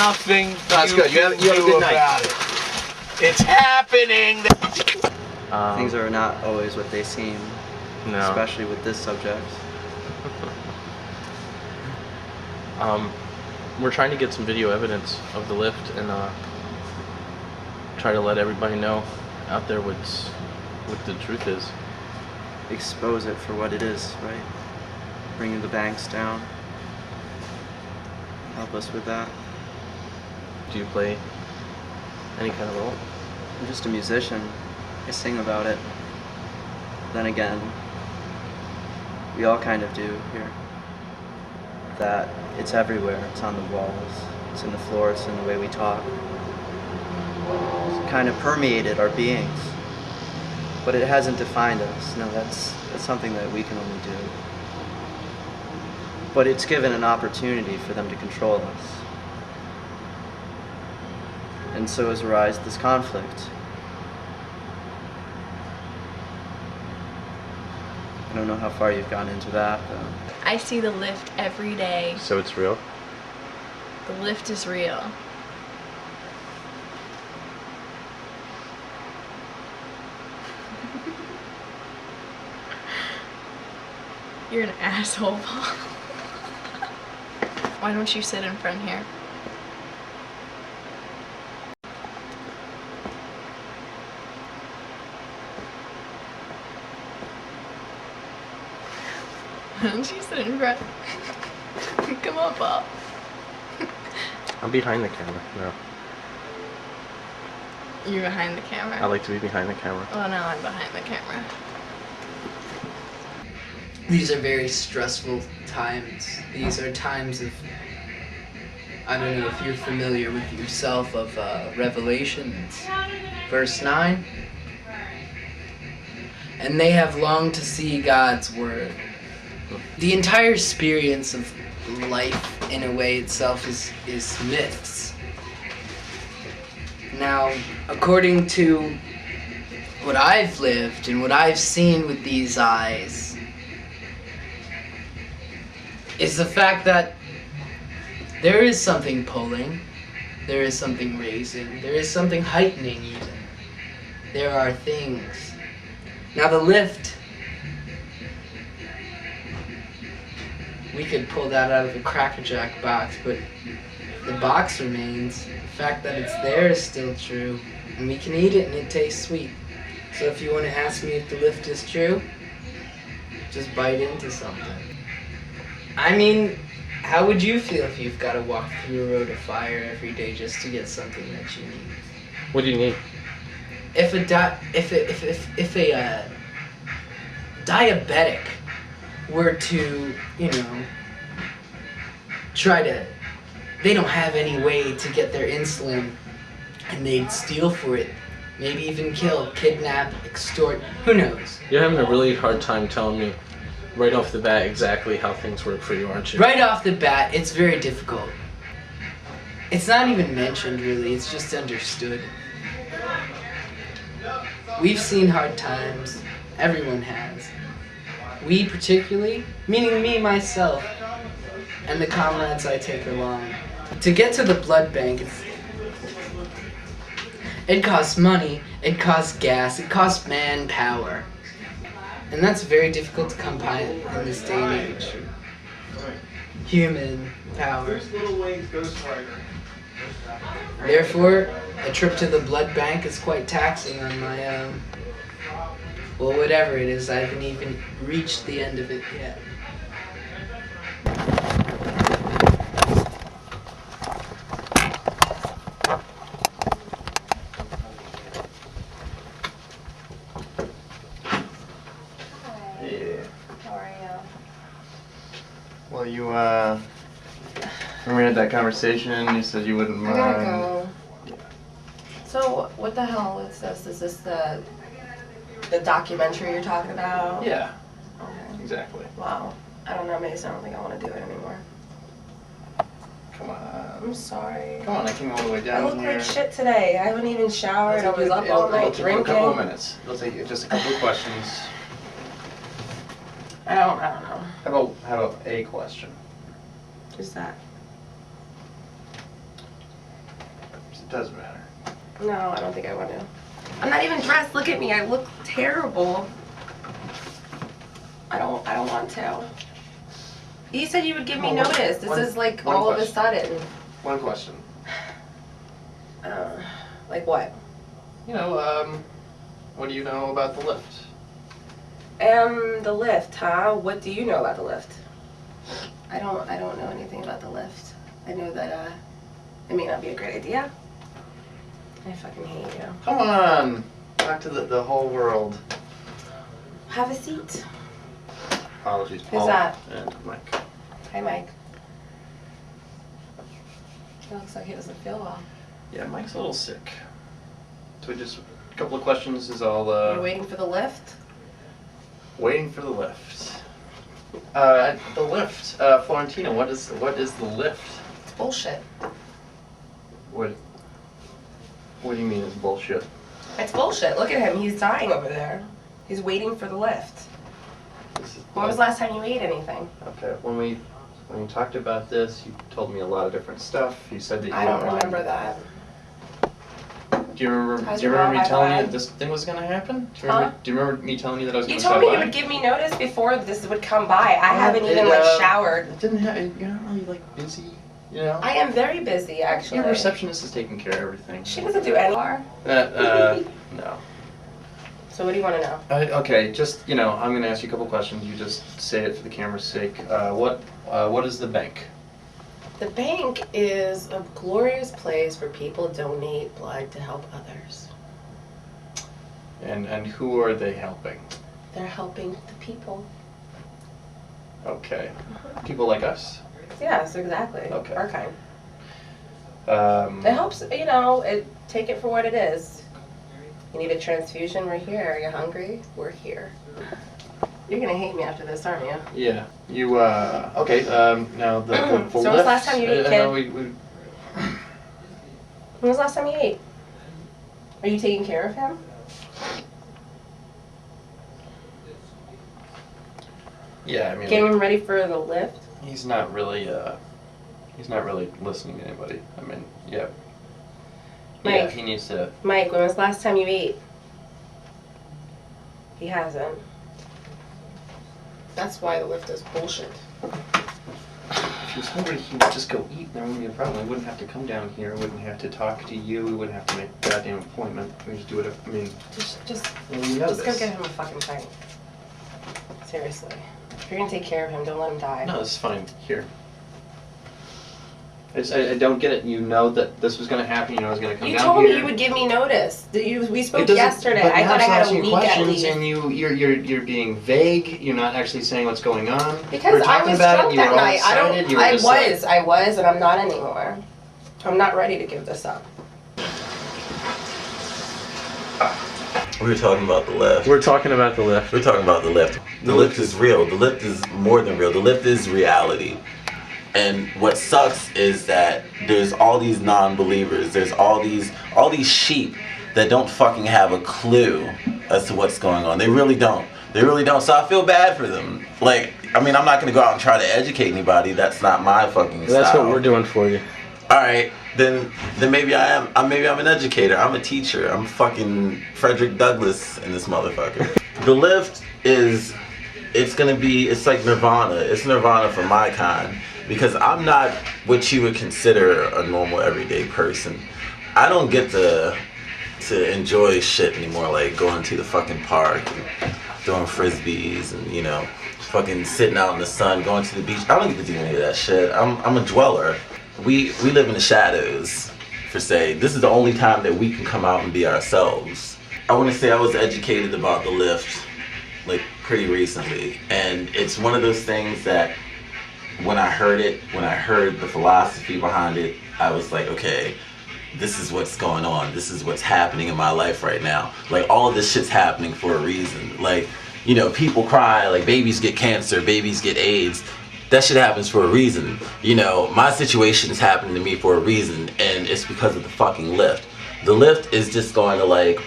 nothing That's good. You have a good night. about it. It's happening. Things are not always what they seem, No. especially with this subject. We're trying to get some video evidence of the lift and try to let everybody know out there what the truth is. Expose it for what it is, right? Bringing the banks down. Help us with that. Do you play any kind of role? I'm just a musician. I sing about it. Then again, we all kind of do here. That it's everywhere. It's on the walls. It's in the floor. It's in the way we talk. It's kind of permeated our beings. But it hasn't defined us. No, that's something that we can only do. But it's given an opportunity for them to control us. And so has arisen this conflict. I don't know how far you've gone into that, though. I see the lift every day. So it's real? The lift is real. You're an asshole, Paul. Why don't you sit in front here? Why don't you sit in front? Come on, Paul. I'm behind the camera. No. You're behind the camera? I like to be behind the camera. Oh, no, I'm behind the camera. These are very stressful times. These are times of, I don't know if you're familiar with yourself of Revelations, verse 9. And they have longed to see God's word. The entire experience of life, in a way itself, is myths. Now, according to what I've lived and what I've seen with these eyes, is the fact that there is something pulling, there is something raising, there is something heightening even. There are things. Now the lift, we could pull that out of a Cracker-Jack box, but the box remains. The fact that it's there is still true, and we can eat it and it tastes sweet. So if you want to ask me if the lift is true, just bite into something. I mean, how would you feel if you've got to walk through a road of fire every day just to get something that you need? What do you need? If a diabetic were to, they don't have any way to get their insulin, and they'd steal for it, maybe even kill, kidnap, extort, who knows? You're having a really hard time telling me right off the bat exactly how things work for you, aren't you? Right off the bat, it's very difficult. It's not even mentioned, really. It's just understood. We've seen hard times. Everyone has. We particularly, meaning me, myself, and the comrades I take along. To get to the blood bank, it costs money, it costs gas, it costs manpower. And that's very difficult to come by in this day and age. Human power. Therefore, a trip to the blood bank is quite taxing on my, well, whatever it is. I haven't even reached the end of it yet. Well, you, when we had that conversation, you said you wouldn't mind. I gotta go. So, what the hell is this? Is this the documentary you're talking about? Yeah, Okay. exactly. Wow. I don't know, Mason. I don't think I want to do it anymore. Come on. I'm sorry. Come on, I came all the way I down look here. like shit today. I haven't even showered. I was up It'll all night take you a couple of drinking. minutes. It'll take you just a couple of questions. I don't know. How about a question? Who's that? It does matter. No, I don't think I want to. I'm not even dressed. Look at me. I look terrible. I don't want to. You said you would give me notice. This is like one all of a question. sudden. One question. Like what? You know, what do you know about the lift? The lift, huh? What do you know about the lift? I don't know anything about the lift. I know that it may not be a great idea. I fucking hate you. Come on! Talk to the whole world. Have a seat. Apologies, Who's Paul. that? And Mike. Hi, Mike. It looks like he doesn't feel well. Yeah, Mike's a little sick. So just a couple of questions is all, You're waiting for the lift? waiting for the lift. The lift. Florentina, what is the lift? It's bullshit. What do you mean it's bullshit? It's bullshit. Look at him. He's dying over there. He's waiting for the lift. When was the last time you ate anything? Okay, when we talked about this, you told me a lot of different stuff. You said that you I don't mind. remember that. Do you remember me telling you that this thing was gonna happen? Do you remember me telling you that I was You gonna told stop me by? you would give me notice before this would come by. I haven't even showered. It didn't have. You're not really like busy, you know. I am very busy, actually. Your receptionist is taking care of everything. She doesn't do any more. No. So what do you want to know? Okay, just I'm gonna ask you a couple questions. You just say it for the camera's sake. What is the bank? The bank is a glorious place where people donate blood to help others. And who are they helping? They're helping the people. Okay. People like us. Yes, exactly. Okay. Our kind. It It helps, take it for what it is. You need a transfusion, we're here. Are you hungry? We're here. You're gonna hate me after this, aren't you? Yeah. You okay? Now the So lift. when was the last time you ate, I kid? know When was the last time you ate? Are you taking care of him? Yeah, I mean, Getting him ready for the lift? he's not really listening to anybody. I mean, yeah. Yeah, Mike. he needs to. Mike, when was the last time you ate? He hasn't. That's why the lift is bullshit. If he was hungry, he would just go eat. There wouldn't be a problem. We wouldn't have to come down here. We wouldn't have to talk to you. We wouldn't have to make a goddamn appointment. We just do it. I mean, Just well, you know go this. get him a fucking pint. Seriously. If you're gonna take care of him, don't let him die. No, this is fine. Here. I don't get it. You know that this was going to happen. You know I was going to come You down told here. me you would give me notice. We It spoke doesn't- yesterday. but I now thought I I'm had asking a you week at questions, least. and you're being vague. You're not actually saying what's going on. Because we were I talking was about it, drunk and you were that all night. excited. You were just like- I was, and I'm not anymore. I'm not ready to give this up. We were talking about the lift. We're talking about the lift. We're talking about the lift. The lift is real. The lift is more than real. The lift is reality. And what sucks is that there's all these non-believers. There's all these sheep that don't fucking have a clue as to what's going on. They really don't. They really don't. So I feel bad for them. Like, I mean, I'm not gonna go out and try to educate anybody. That's not my fucking style. That's what we're doing for you. All right, then maybe I am. Maybe I'm an educator. I'm a teacher. I'm fucking Frederick Douglass in this motherfucker. The lift is, it's like Nirvana. It's Nirvana for my kind, because I'm not what you would consider a normal everyday person. I don't get to enjoy shit anymore, like going to the fucking park and throwing frisbees and fucking sitting out in the sun, going to the beach. I don't get to do any of that shit. I'm a dweller. We live in the shadows, per se. This is the only time that we can come out and be ourselves. I want to say I was educated about the lift, like, pretty recently. And it's one of those things that when I heard the philosophy behind it, I was like, okay, this is what's going on. This is what's happening in my life right now. Like, all of this shit's happening for a reason. Like, people cry, like, babies get cancer, babies get AIDS. That shit happens for a reason. My situation is happening to me for a reason, and it's because of the fucking lift. The lift is just going to, like,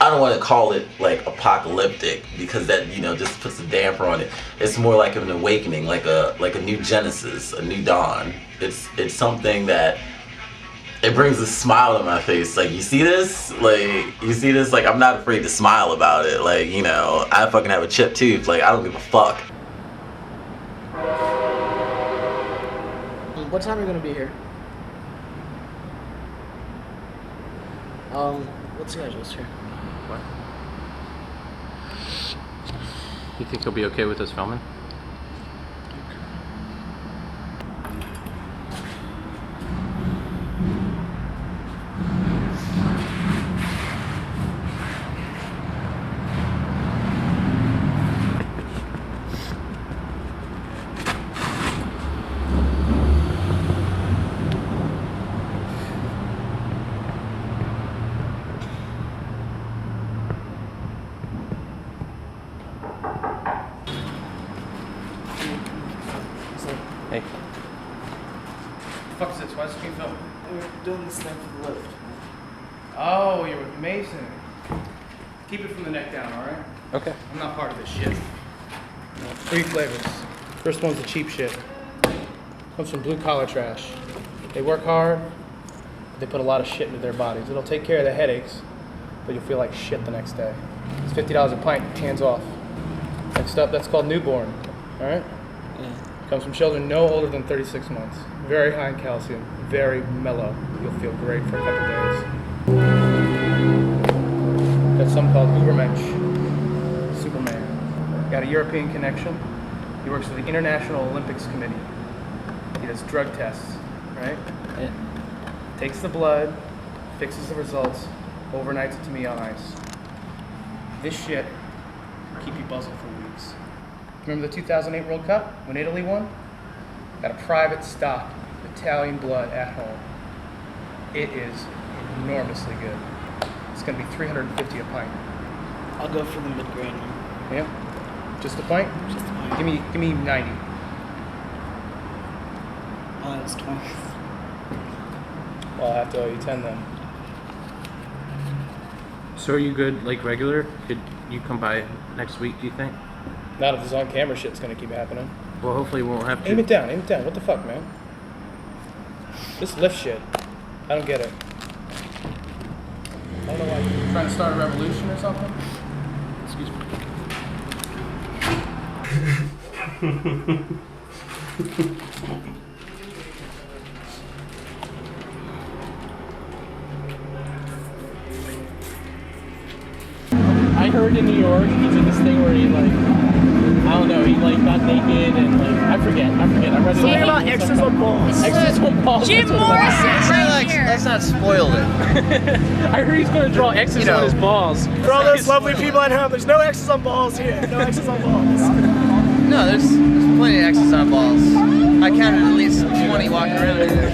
I don't want to call it like apocalyptic, because that just puts a damper on it. It's more like an awakening, like a new genesis, a new dawn. It's something that it brings a smile to my face. Like, you see this? Like, I'm not afraid to smile about it. Like, you know, I fucking have a chipped tooth. Like, I don't give a fuck. What time are you gonna be here? What's the address here? What? You think he'll be okay with us filming? Hey. What the fuck is this? Why is this being filmed? We're doing this thing for the lift. Oh, you're with Mason. Keep it from the neck down, alright? Okay. I'm not part of this shit. 3 flavors. First one's the cheap shit. Comes from blue collar trash. They work hard, but they put a lot of shit into their bodies. It'll take care of the headaches, but you'll feel like shit the next day. It's $50 a pint, hands off. Next up, that's called Newborn, alright? Yeah. Comes from children no older than 36 months. Very high in calcium, very mellow. You'll feel great for a couple days. Got some called Ubermensch, Superman. Got a European connection. He works for the International Olympics Committee. He does drug tests, right? Yeah. Takes the blood, fixes the results, overnights it to me on ice. This shit will keep you buzzing for weeks. Remember the 2008 World Cup when Italy won? Got a private stock of Italian blood at home. It is enormously good. It's gonna be $350 a pint. I'll go for the mid-grade one. Yeah? Just a pint? Just a pint. Give me 90. Oh, that's 20. Well, I'll have to owe you 10 then. So are you good, like regular? Could you come by next week, do you think? Not if this on-camera shit's gonna keep happening. Well, hopefully we won't have to. Aim it down, aim it down. What the fuck, man? This lift shit. I don't get it. I don't know why you're trying to start a revolution or something. Excuse me. I heard in New York he did this thing where he like, I don't know, he like got naked and like, I forget. I read Something about X's on balls. X's on balls. Jim that's what it was. Morrison right here. Let's not spoil it. I heard he's gonna draw X's on his balls. For all those lovely people at home, there's no X's on balls here. No X's on balls. No, there's plenty of X's on balls. I counted at least 20 walking around here.